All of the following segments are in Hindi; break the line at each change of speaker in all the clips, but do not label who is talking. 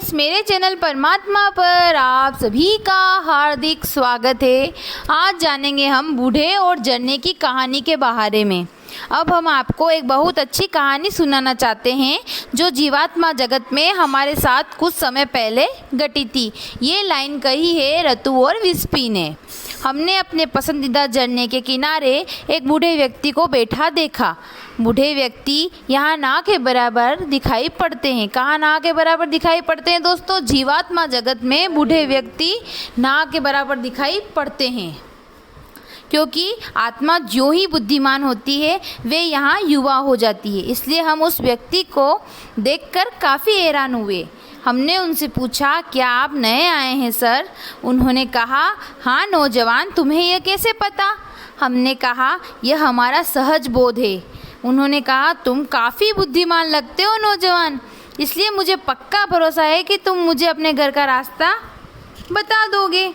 फ्रेंड्स, मेरे चैनल परमात्मा पर आप सभी का हार्दिक स्वागत है। आज जानेंगे हम बूढ़े और जरने की कहानी के बारे में। अब हम आपको एक बहुत अच्छी कहानी सुनाना चाहते हैं जो जीवात्मा जगत में हमारे साथ कुछ समय पहले घटी थी। ये लाइन कही है रतु और विस्पी ने। हमने अपने पसंदीदा झरने के किनारे एक बूढ़े व्यक्ति को बैठा देखा। बूढ़े व्यक्ति यहाँ ना के बराबर दिखाई पड़ते हैं। कहाँ ना के बराबर दिखाई पड़ते हैं दोस्तों? जीवात्मा जगत में बूढ़े व्यक्ति ना के बराबर दिखाई पड़ते हैं, क्योंकि आत्मा जो ही बुद्धिमान होती है वे यहाँ युवा हो जाती है। इसलिए हम उस व्यक्ति को देखकर काफ़ी हैरान हुए। हमने उनसे पूछा, क्या आप नए आए हैं सर? उन्होंने कहा, हाँ नौजवान, तुम्हें यह कैसे पता? हमने कहा, यह हमारा सहज बोध है। उन्होंने कहा, तुम काफ़ी बुद्धिमान लगते हो नौजवान, इसलिए मुझे पक्का भरोसा है कि तुम मुझे अपने घर का रास्ता बता दोगे।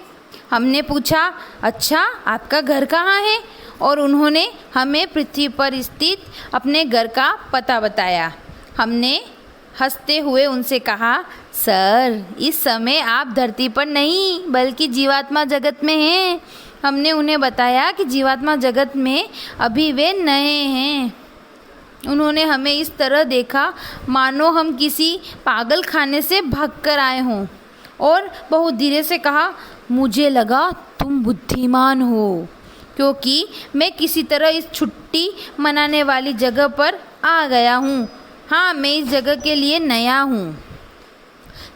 हमने पूछा, अच्छा आपका घर कहाँ है? और उन्होंने हमें पृथ्वी पर स्थित अपने घर का पता बताया। हमने हंसते हुए उनसे कहा, सर इस समय आप धरती पर नहीं बल्कि जीवात्मा जगत में हैं। हमने उन्हें बताया कि जीवात्मा जगत में अभी वे नए हैं। उन्होंने हमें इस तरह देखा मानो हम किसी पागल खाने से भागकर आए हों और बहुत धीरे से कहा, मुझे लगा तुम बुद्धिमान हो, क्योंकि मैं किसी तरह इस छुट्टी मनाने वाली जगह पर आ गया हूँ। हाँ, मैं इस जगह के लिए नया हूँ।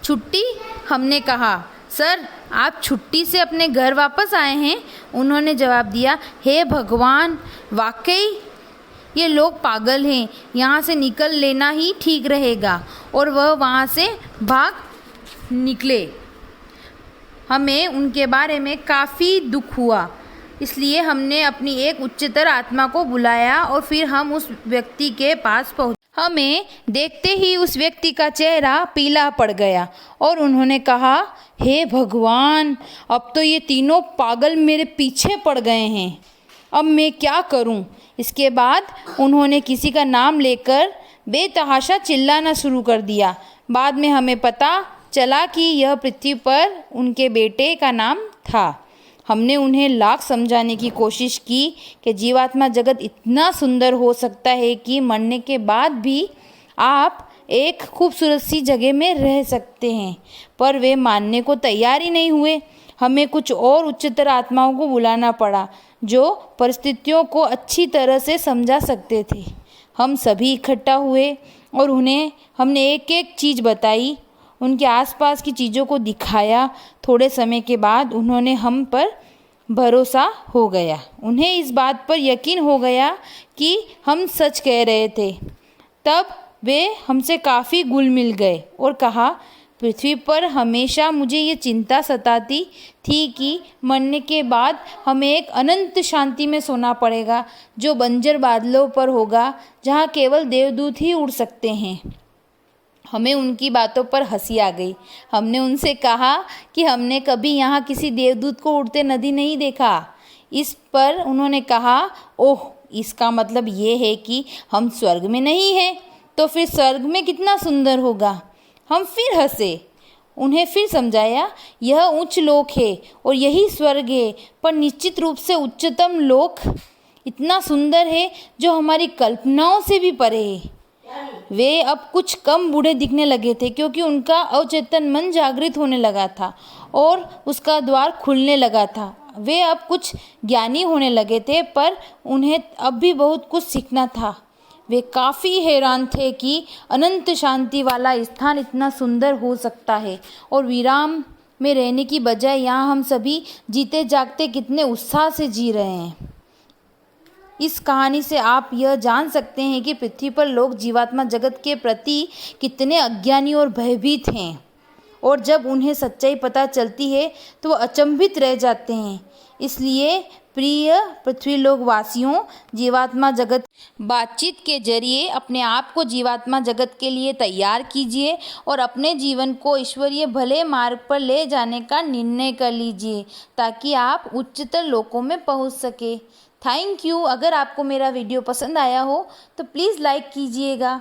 छुट्टी? हमने कहा, सर आप छुट्टी से अपने घर वापस आए हैं? उन्होंने जवाब दिया, हे भगवान, वाकई ये लोग पागल हैं, यहाँ से निकल लेना ही ठीक रहेगा। और वह वहाँ से भाग निकले। हमें उनके बारे में काफ़ी दुख हुआ, इसलिए हमने अपनी एक उच्चतर आत्मा को बुलाया और फिर हम उस व्यक्ति के पास पहुँचे। हमें देखते ही उस व्यक्ति का चेहरा पीला पड़ गया और उन्होंने कहा, हे भगवान, अब तो ये तीनों पागल मेरे पीछे पड़ गए हैं, अब मैं क्या करूं? इसके बाद उन्होंने किसी का नाम लेकर बेतहाशा चिल्लाना शुरू कर दिया। बाद में हमें पता चला कि यह पृथ्वी पर उनके बेटे का नाम था। हमने उन्हें लाख समझाने की कोशिश की कि जीवात्मा जगत इतना सुंदर हो सकता है कि मरने के बाद भी आप एक खूबसूरत सी जगह में रह सकते हैं, पर वे मानने को तैयार ही नहीं हुए। हमें कुछ और उच्चतर आत्माओं को बुलाना पड़ा जो परिस्थितियों को अच्छी तरह से समझा सकते थे। हम सभी इकट्ठा हुए और उन्हें हमने एक एक चीज़ बताई, उनके आसपास की चीज़ों को दिखाया। थोड़े समय के बाद उन्होंने हम पर भरोसा हो गया। उन्हें इस बात पर यकीन हो गया कि हम सच कह रहे थे। तब वे हमसे काफ़ी घुल मिल गए और कहा, पृथ्वी पर हमेशा मुझे ये चिंता सताती थी कि मरने के बाद हमें एक अनंत शांति में सोना पड़ेगा जो बंजर बादलों पर होगा, जहाँ केवल देवदूत ही उड़ सकते हैं। हमें उनकी बातों पर हंसी आ गई। हमने उनसे कहा कि हमने कभी यहाँ किसी देवदूत को उड़ते नदी नहीं देखा। इस पर उन्होंने कहा, ओह, इसका मतलब ये है कि हम स्वर्ग में नहीं हैं, तो फिर स्वर्ग में कितना सुंदर होगा। हम फिर हंसे। उन्हें फिर समझाया, यह उच्च लोक है और यही स्वर्ग है, पर निश्चित रूप से उच्चतम लोक इतना सुंदर है जो हमारी कल्पनाओं से भी परे है। वे अब कुछ कम बूढ़े दिखने लगे थे, क्योंकि उनका अवचेतन मन जागृत होने लगा था और उसका द्वार खुलने लगा था। वे अब कुछ ज्ञानी होने लगे थे, पर उन्हें अब भी बहुत कुछ सीखना था। वे काफ़ी हैरान थे कि अनंत शांति वाला स्थान इतना सुंदर हो सकता है और विराम में रहने की बजाय यहाँ हम सभी जीते जागते कितने उत्साह से जी रहे हैं। इस कहानी से आप यह जान सकते हैं कि पृथ्वी पर लोग जीवात्मा जगत के प्रति कितने अज्ञानी और भयभीत हैं, और जब उन्हें सच्चाई पता चलती है तो वह अचंभित रह जाते हैं। इसलिए प्रिय पृथ्वी लोक वासियों, जीवात्मा जगत बातचीत के जरिए अपने आप को जीवात्मा जगत के लिए तैयार कीजिए और अपने जीवन को ईश्वरीय भले मार्ग पर ले जाने का निर्णय कर लीजिए, ताकि आप उच्चतर लोकों में पहुंच सके। Thank you. अगर आपको मेरा वीडियो पसंद आया हो तो प्लीज़ लाइक कीजिएगा।